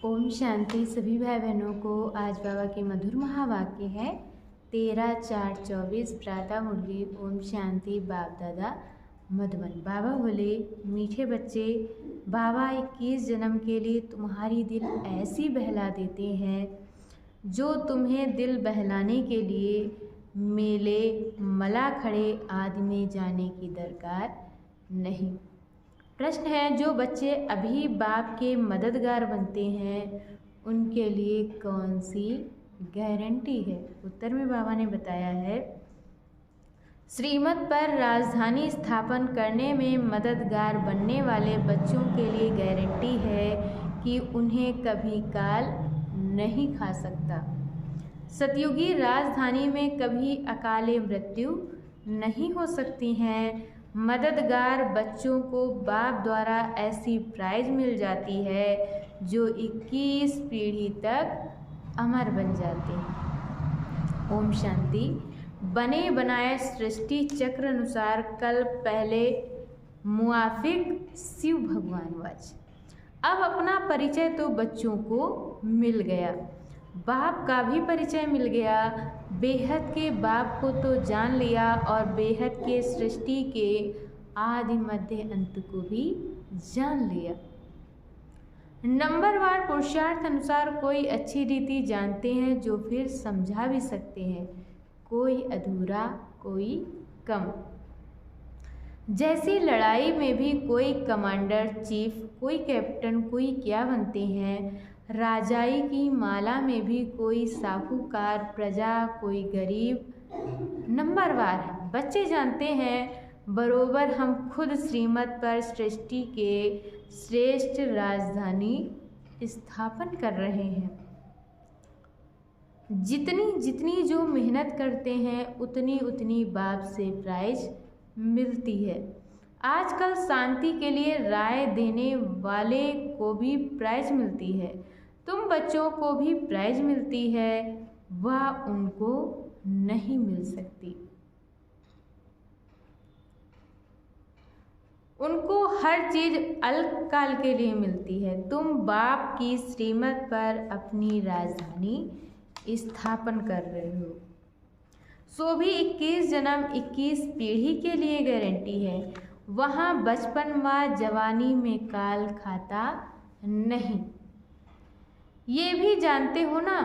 ओम शांति। सभी भाई बहनों को आज बाबा के मधुर महावाक्य है 13/4/24 प्रातः मुरली। ओम शांति। बाप दादा मधुबन। बाबा बोले, मीठे बच्चे, बाबा 21 जन्म के लिए तुम्हारी दिल ऐसी बहला देते हैं जो तुम्हें दिल बहलाने के लिए मेले मला खड़े आदि में जाने की दरकार नहीं। प्रश्न है, जो बच्चे अभी बाप के मददगार बनते हैं उनके लिए कौन सी गारंटी है? उत्तर में बाबा ने बताया है, श्रीमत पर राजधानी स्थापन करने में मददगार बनने वाले बच्चों के लिए गारंटी है कि उन्हें कभी काल नहीं खा सकता। सतयुगी राजधानी में कभी अकाले मृत्यु नहीं हो सकती हैं। मददगार बच्चों को बाप द्वारा ऐसी प्राइज मिल जाती है जो 21 पीढ़ी तक अमर बन जाते हैं। ओम शांति। बने बनाए सृष्टि चक्र अनुसार कल पहले मुआफिक शिव भगवान वाच। अब अपना परिचय तो बच्चों को मिल गया, बाप का भी परिचय मिल गया। बेहद के बाप को तो जान लिया और बेहद के सृष्टि के आदि मध्य अंत को भी जान लिया। नंबरवार पुरुषार्थ अनुसार कोई अच्छी रीति जानते हैं जो फिर समझा भी सकते हैं, कोई अधूरा कोई कम। जैसी लड़ाई में भी कोई कमांडर चीफ, कोई कैप्टन, कोई क्या बनते हैं। राजाई की माला में भी कोई साहूकार, प्रजा कोई गरीब। नंबरवार है। बच्चे जानते हैं बरोबर हम खुद श्रीमत पर सृष्टि के श्रेष्ठ राजधानी स्थापन कर रहे हैं। जितनी जितनी जो मेहनत करते हैं उतनी उतनी बाप से प्राइज मिलती है। आजकल शांति के लिए राय देने वाले को भी प्राइज मिलती है। तुम बच्चों को भी प्राइज मिलती है, वह उनको नहीं मिल सकती। उनको हर चीज अल्पकाल के लिए मिलती है। तुम बाप की श्रीमत पर अपनी राजधानी स्थापन कर रहे हो, सो भी 21 जन्म 21 पीढ़ी के लिए गारंटी है। वहाँ बचपन व जवानी में काल खाता नहीं। ये भी जानते हो ना,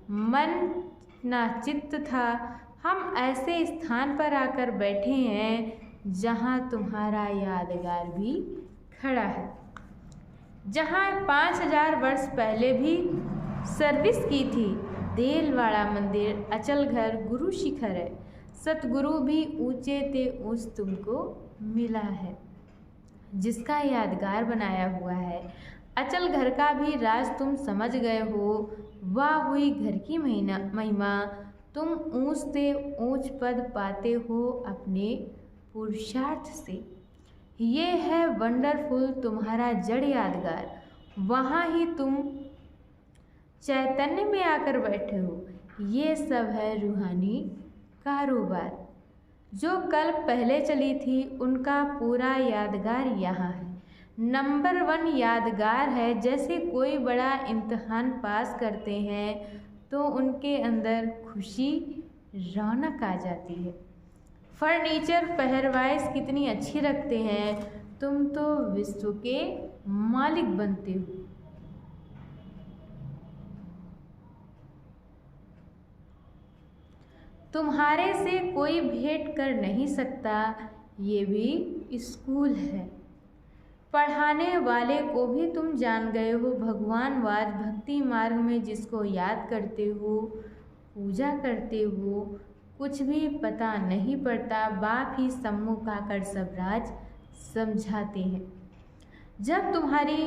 मन ना चित्त था। हम ऐसे स्थान पर आकर बैठे हैं जहाँ तुम्हारा यादगार भी खड़ा है, जहाँ 5000 वर्ष पहले भी सर्विस की थी। देलवाड़ा मंदिर, अचल घर, गुरु शिखर है। सतगुरु भी ऊंचे ते ऊंच तुमको मिला है, जिसका यादगार बनाया हुआ है। अचल घर का भी राज तुम समझ गए हो। वाह हुई घर की महिमा। तुम ऊंच से ऊंच पद पाते हो अपने पुरुषार्थ से। ये है वंडरफुल तुम्हारा जड़ यादगार। वहाँ ही तुम चैतन्य में आकर बैठे हो। ये सब है रूहानी कारोबार। जो कल पहले चली थी उनका पूरा यादगार यहाँ है। नंबर 1 यादगार है। जैसे कोई बड़ा इम्तिहान पास करते हैं तो उनके अंदर खुशी रौनक आ जाती है। फर्नीचर पहरवाइश कितनी अच्छी रखते हैं। तुम तो विश्व के मालिक बनते हो। तुम्हारे से कोई भेंट कर नहीं सकता। ये भी स्कूल है। पढ़ाने वाले को भी तुम जान गए हो। भगवानवाद भक्ति मार्ग में जिसको याद करते हो, पूजा करते हो, कुछ भी पता नहीं पड़ता। बाप ही सम्मुख आकर सब राज समझाते हैं। जब तुम्हारी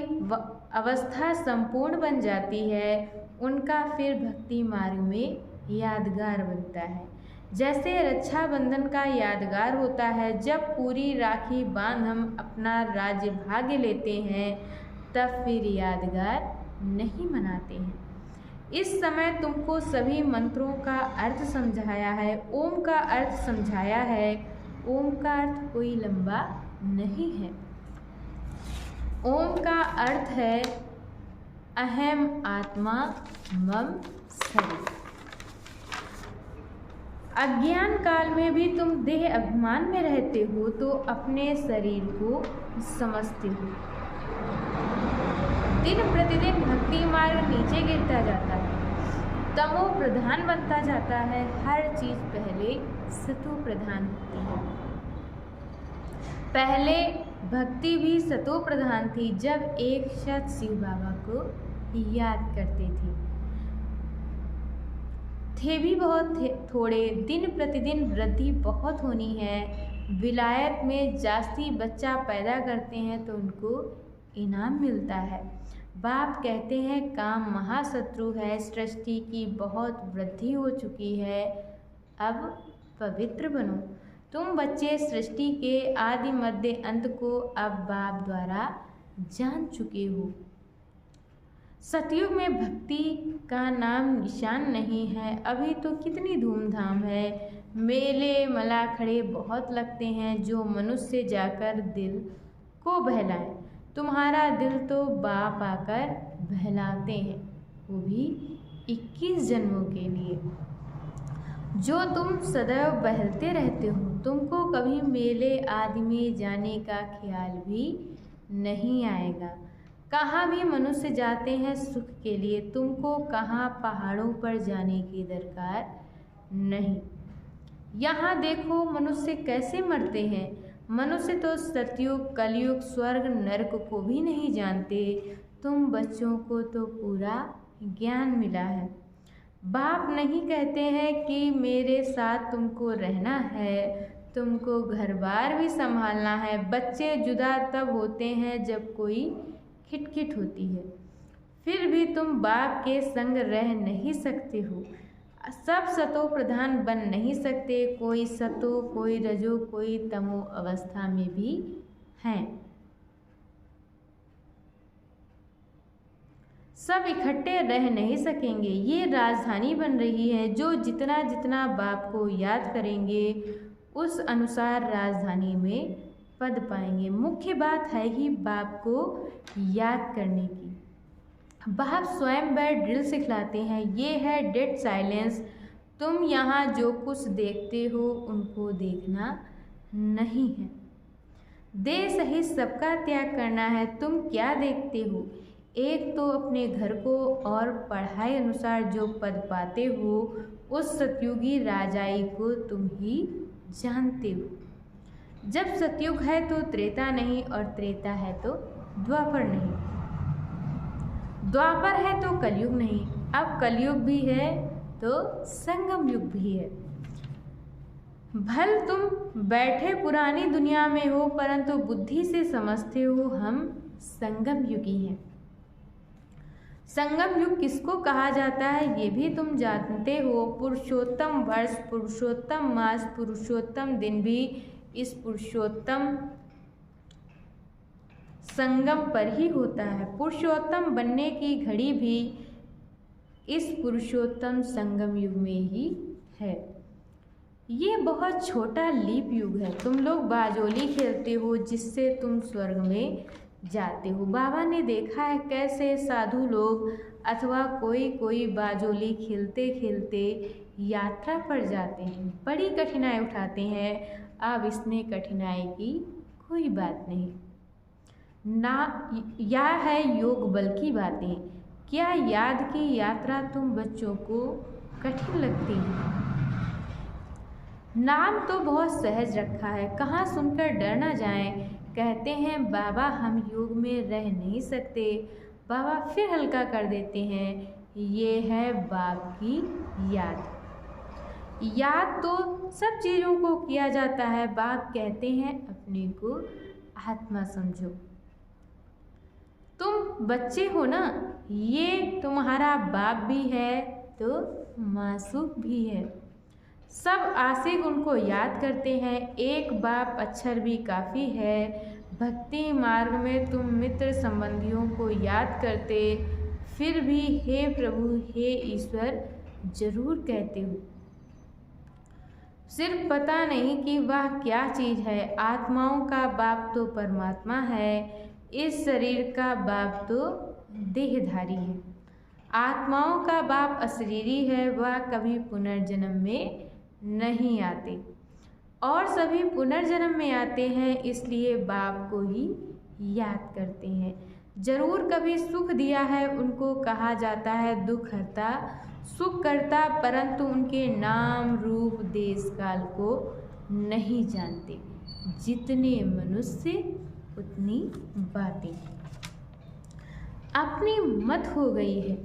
अवस्था संपूर्ण बन जाती है, उनका फिर भक्ति मार्ग में यादगार बनता है। जैसे रक्षाबंधन का यादगार होता है, जब पूरी राखी बांध हम अपना राज्य भाग्य लेते हैं, तब फिर यादगार नहीं मनाते हैं। इस समय तुमको सभी मंत्रों का अर्थ समझाया है, ओम का अर्थ समझाया है। ओम का अर्थ कोई लंबा नहीं है। ओम का अर्थ है अहम आत्मा मम शरीर। अज्ञान काल में भी तुम देह अभिमान में रहते हो तो अपने शरीर को समझते हो। दिन प्रतिदिन भक्ति मार्ग नीचे गिरता जाता है, तमो प्रधान बनता जाता है। हर चीज पहले सतो प्रधान होती है। पहले भक्ति भी सतो प्रधान थी, जब एक शत शिव बाबा को याद करते थे भी बहुत थोड़े। दिन प्रतिदिन वृद्धि बहुत होनी है। विलायत में जास्ती बच्चा पैदा करते हैं तो उनको इनाम मिलता है। बाप कहते हैं काम महाशत्रु है, सृष्टि की बहुत वृद्धि हो चुकी है, अब पवित्र बनो। तुम बच्चे सृष्टि के आदि मध्य अंत को अब बाप द्वारा जान चुके हो। सतयुग में भक्ति का नाम निशान नहीं है। अभी तो कितनी धूमधाम है, मेले मलाखड़े बहुत लगते हैं जो मनुष्य जाकर दिल को बहलाए। तुम्हारा दिल तो बाप आकर बहलाते हैं, वो भी 21 जन्मों के लिए, जो तुम सदैव बहलते रहते हो। तुमको कभी मेले आदि में जाने का ख्याल भी नहीं आएगा। कहाँ भी मनुष्य जाते हैं सुख के लिए, तुमको कहाँ पहाड़ों पर जाने की दरकार नहीं। यहाँ देखो मनुष्य कैसे मरते हैं। मनुष्य तो सतयुग कलयुग स्वर्ग नरक को भी नहीं जानते। तुम बच्चों को तो पूरा ज्ञान मिला है। बाप नहीं कहते हैं कि मेरे साथ तुमको रहना है, तुमको घर बार भी संभालना है। बच्चे जुदा तब होते हैं जब कोई खिटखिट होती है, फिर भी तुम बाप के संग रह नहीं सकते हो। सब सतो प्रधान बन नहीं सकते। कोई सतो, कोई रजो, कोई तमो अवस्था में भी हैं। सब इकट्ठे रह नहीं सकेंगे। ये राजधानी बन रही है, जो जितना जितना बाप को याद करेंगे उस अनुसार राजधानी में पद पाएंगे। मुख्य बात है ही बाप को याद करने की। बाप स्वयं बैठ ड्रिल सिखलाते हैं। ये है डेड साइलेंस। तुम यहाँ जो कुछ देखते हो उनको देखना नहीं है। देह सहित सबका त्याग करना है। तुम क्या देखते हो? एक तो अपने घर को और पढ़ाई अनुसार जो पद पाते हो उस सतयुगी राजाई को तुम ही जानते हो। जब सतयुग है तो त्रेता नहीं, और त्रेता है तो द्वापर नहीं, द्वापर है तो कलयुग नहीं, अब कलयुग भी है तो संगम युग भी है। भल तुम बैठे पुरानी दुनिया में हो, परंतु बुद्धि से समझते हो हम संगम युगी हैं। संगम युग किसको कहा जाता है ये भी तुम जानते हो। पुरुषोत्तम वर्ष, पुरुषोत्तम मास, पुरुषोत्तम दिन भी इस पुरुषोत्तम संगम पर ही होता है। पुरुषोत्तम बनने की घड़ी भी इस पुरुषोत्तम संगम युग में ही है। ये बहुत छोटा लीप युग है। तुम लोग बाजोली खेलते हो जिससे तुम स्वर्ग में जाते हो। बाबा ने देखा है कैसे साधु लोग अथवा कोई बाजोली खेलते खेलते यात्रा पर जाते हैं, बड़ी कठिनाई उठाते हैं। अब इसमें कठिनाई की कोई बात नहीं ना। यह है योग बल की बातें। क्या याद की यात्रा तुम बच्चों को कठिन लगती है? नाम तो बहुत सहज रखा है, कहाँ सुनकर डर ना जाएं। कहते हैं बाबा हम योग में रह नहीं सकते, बाबा फिर हल्का कर देते हैं। ये है बाप की याद। याद तो सब चीज़ों को किया जाता है। बाप कहते हैं अपने को आत्मा समझो। तुम बच्चे हो ना, ये तुम्हारा बाप भी है तो मासूक भी है। सब आशिक उनको याद करते हैं। एक बाप अक्षर भी काफ़ी है। भक्ति मार्ग में तुम मित्र संबंधियों को याद करते, फिर भी हे प्रभु हे ईश्वर जरूर कहते हो। सिर्फ पता नहीं कि वह क्या चीज़ है। आत्माओं का बाप तो परमात्मा है, इस शरीर का बाप तो देहधारी है। आत्माओं का बाप अशरीरी है, वह कभी पुनर्जन्म में नहीं आते और सभी पुनर्जन्म में आते हैं, इसलिए बाप को ही याद करते हैं। जरूर कभी सुख दिया है, उनको कहा जाता है दुख हरता सुख करता, परंतु उनके नाम रूप देश काल को नहीं जानते। जितने मनुष्य उतनी बातें। अपनी मत हो गई है,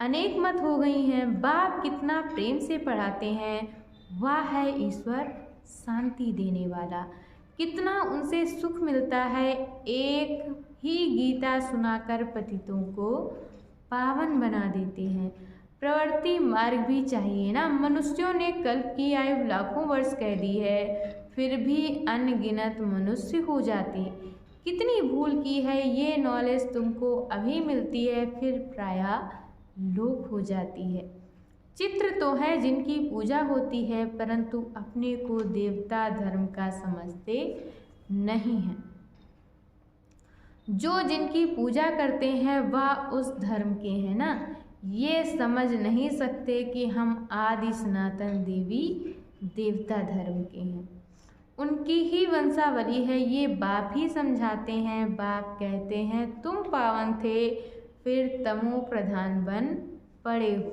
अनेक मत हो गई हैं। बाप कितना प्रेम से पढ़ाते हैं, वह है ईश्वर शांति देने वाला। कितना उनसे सुख मिलता है, एक ही गीता सुनाकर पतितों को पावन बना देते हैं। प्रवृत्ति मार्ग भी चाहिए ना। मनुष्यों ने कल्प की आयु लाखों वर्ष कह दी है, फिर भी अनगिनत मनुष्य हो जाते। कितनी भूल की है, ये नॉलेज तुमको अभी मिलती है, फिर प्रायः लोप हो जाती है। चित्र तो है जिनकी पूजा होती है, परंतु अपने को देवता धर्म का समझते नहीं हैं। जो जिनकी पूजा करते हैं वह उस धर्म के हैं ना, ये समझ नहीं सकते कि हम आदि सनातन देवी देवता धर्म के हैं, उनकी ही वंशावली है। ये बाप ही समझाते हैं। बाप कहते हैं तुम पावन थे, फिर तमो प्रधान बन पड़े हो,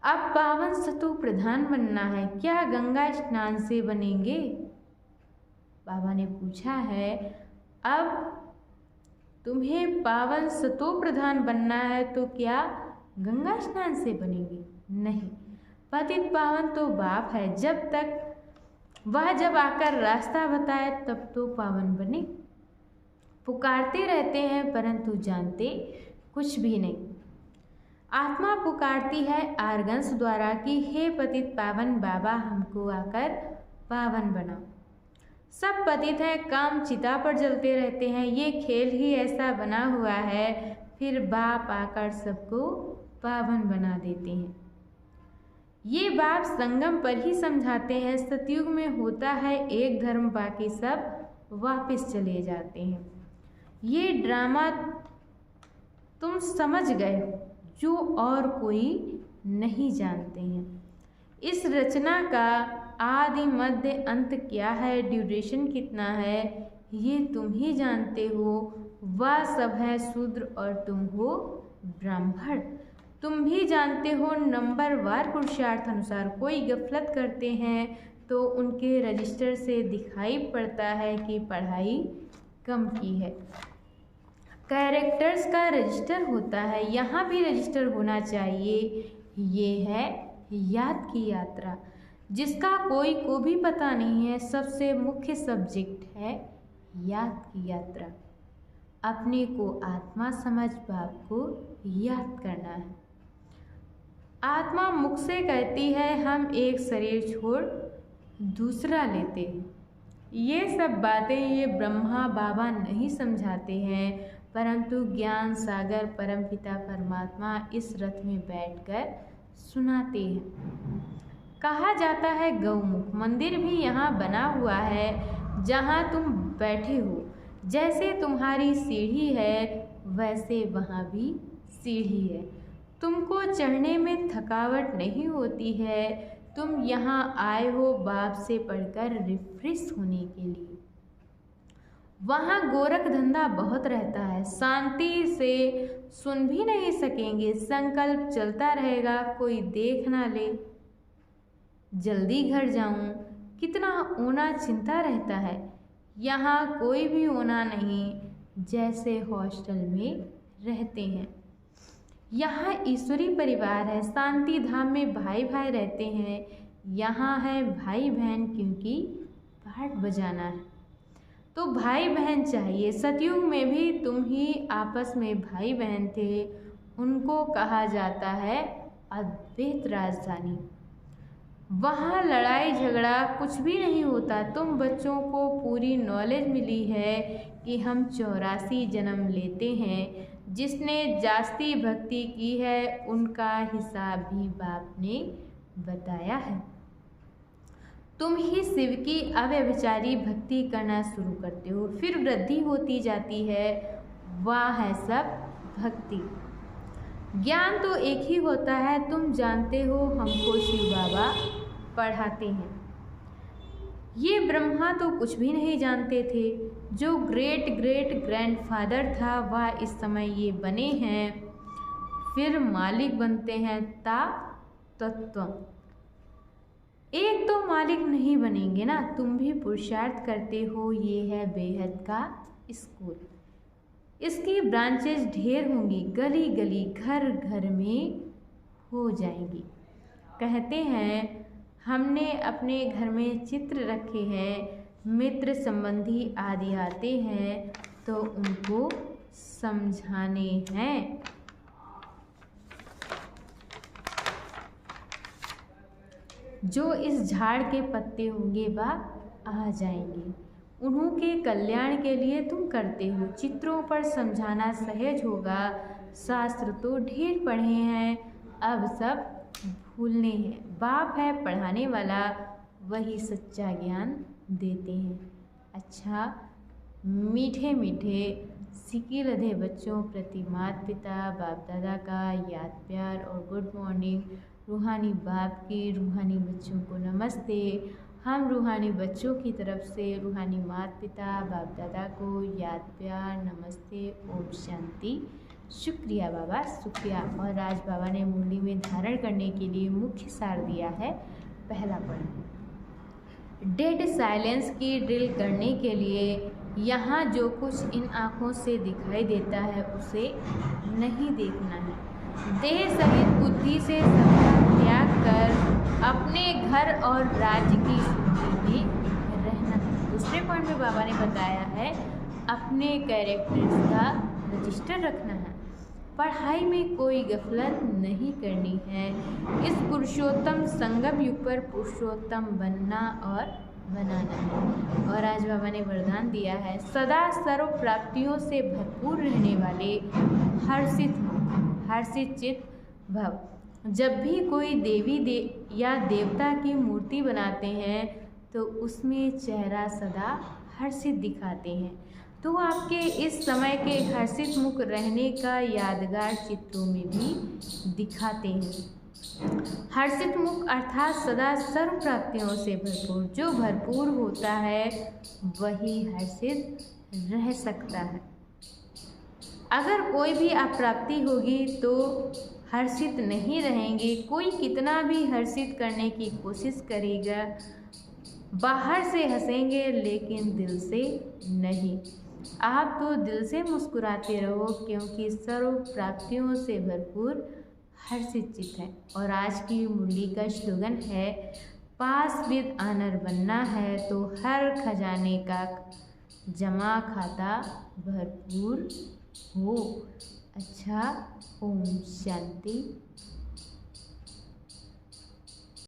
अब पावन सतो प्रधान बनना है। क्या गंगा स्नान से बनेंगे? बाबा ने पूछा है, अब तुम्हें पावन सतो प्रधान बनना है तो क्या गंगा स्नान से बनेंगे? नहीं, पतित पावन तो बाप है। जब तक वह जब आकर रास्ता बताए तब तो पावन बने। पुकारते रहते हैं परंतु जानते कुछ भी नहीं। आत्मा पुकारती है आर्गन्स द्वारा कि हे पतित पावन बाबा, हमको आकर पावन बनाओ। सब पतित हैं, काम चिता पर जलते रहते हैं। ये खेल ही ऐसा बना हुआ है, फिर बाप आकर सबको पावन बना देते हैं। ये बाप संगम पर ही समझाते हैं। सतयुग में होता है एक धर्म, बाकी सब वापस चले जाते हैं। ये ड्रामा तुम समझ गए हो, जो और कोई नहीं जानते हैं। इस रचना का आदि मध्य अंत क्या है, ड्यूरेशन कितना है, ये तुम ही जानते हो। वह सब है शूद्र और तुम हो ब्राह्मण। तुम भी जानते हो नंबर वार पुरुषार्थ अनुसार कोई गफलत करते हैं तो उनके रजिस्टर से दिखाई पड़ता है कि पढ़ाई कम की है। कैरेक्टर्स का रजिस्टर होता है, यहाँ भी रजिस्टर होना चाहिए। ये है याद की यात्रा, जिसका कोई को भी पता नहीं है। सबसे मुख्य सब्जेक्ट है याद की यात्रा। अपने को आत्मा समझ बाप को याद करना है। आत्मा मुख से कहती है हम एक शरीर छोड़ दूसरा लेते हैं। ये सब बातें ये ब्रह्मा बाबा नहीं समझाते हैं, परंतु ज्ञान सागर परमपिता परमात्मा इस रथ में बैठकर सुनाते हैं। कहा जाता है गौमुख मंदिर भी यहाँ बना हुआ है जहाँ तुम बैठे हो। जैसे तुम्हारी सीढ़ी है वैसे वहाँ भी सीढ़ी है। तुमको चढ़ने में थकावट नहीं होती है। तुम यहाँ आए हो बाप से पढ़कर रिफ्रेश होने के लिए। वहाँ गोरख धंधा बहुत रहता है, शांति से सुन भी नहीं सकेंगे। संकल्प चलता रहेगा, कोई देख ना ले। जल्दी घर जाऊं, कितना ओना चिंता रहता है। यहाँ कोई भी ओना नहीं, जैसे हॉस्टल में रहते हैं। यहाँ ईश्वरी परिवार है। शांति धाम में भाई भाई रहते हैं। यहाँ है भाई बहन, क्योंकि पाठ बजाना है तो भाई बहन चाहिए। सतयुग में भी तुम ही आपस में भाई बहन थे। उनको कहा जाता है अद्वैत राजधानी। वहाँ लड़ाई झगड़ा कुछ भी नहीं होता। तुम बच्चों को पूरी नॉलेज मिली है कि हम 84 जन्म लेते हैं। जिसने जास्ती भक्ति की है उनका हिसाब भी बाप ने बताया है। तुम ही शिव की अव्यभिचारी भक्ति करना शुरू करते हो, फिर वृद्धि होती जाती है। वह है सब भक्ति। ज्ञान तो एक ही होता है, तुम जानते हो, हमको शिव बाबा पढ़ाते हैं। ये ब्रह्मा तो कुछ भी नहीं जानते थे। जो ग्रेट ग्रेट ग्रैंडफादर था वह इस समय ये बने हैं, फिर मालिक बनते हैं ता तत्व। एक तो मालिक नहीं बनेंगे ना, तुम भी पुरुषार्थ करते हो। ये है बेहद का स्कूल। इसकी ब्रांचेस ढेर होंगी, गली गली घर घर में हो जाएंगी। कहते हैं हमने अपने घर में चित्र रखे हैं, मित्र संबंधी आदि आते हैं तो उनको समझाने हैं। जो इस झाड़ के पत्ते होंगे वह आ जाएंगे। उन्हों के कल्याण के लिए तुम करते हो। चित्रों पर समझाना सहज होगा। शास्त्र तो ढेर पढ़े हैं, अब सब भूलने हैं। बाप है पढ़ाने वाला, वही सच्चा ज्ञान देते हैं। अच्छा, मीठे मीठे सिक्के लधे बच्चों प्रति माता पिता बाप दादा का याद प्यार और गुड मॉर्निंग। रूहानी बाप के रूहानी बच्चों को नमस्ते। हम रूहानी बच्चों की तरफ से रूहानी माता पिता बाप दादा को याद प्यार नमस्ते, ओम शांति। शुक्रिया बाबा, शुक्रिया। और आज बाबा ने मुरली में धारण करने के लिए मुख्य सार दिया है। पहला पॉइंट, डेड साइलेंस की ड्रिल करने के लिए यहाँ जो कुछ इन आँखों से दिखाई देता है उसे नहीं देखना है। देह सहित बुद्धि से सबका त्याग कर अपने घर और राज्य की शुद्धि में रहना है। दूसरे पॉइंट में बाबा ने बताया है अपने कैरेक्टर्स का रजिस्टर रखना है। पढ़ाई में कोई गफलत नहीं करनी है। इस पुरुषोत्तम संगम युग पर पुरुषोत्तम बनना और बनाना है। और आज बाबा ने वरदान दिया है सदा सर्व प्राप्तियों से भरपूर रहने वाले हर्षित चित्त भव। जब भी कोई देवी या देवता की मूर्ति बनाते हैं तो उसमें चेहरा सदा हर्षित दिखाते हैं, तो आपके इस समय के हर्षित मुख रहने का यादगार चित्रों में भी दिखाते हैं। हर्षित मुख अर्थात सदा सर्व प्राप्तियों से भरपूर। जो भरपूर होता है वही हर्षित रह सकता है। अगर कोई भी अप्राप्ति होगी तो हर्षित नहीं रहेंगे। कोई कितना भी हर्षित करने की कोशिश करेगा, बाहर से हंसेंगे लेकिन दिल से नहीं। आप तो दिल से मुस्कुराते रहो क्योंकि सर्व प्राप्तियों से भरपूर हर्षित चित्त है। और आज की मुरली का स्लोगन है पास विद ऑनर बनना है तो हर खजाने का जमा खाता भरपूर हो। अच्छा, ओम शांति।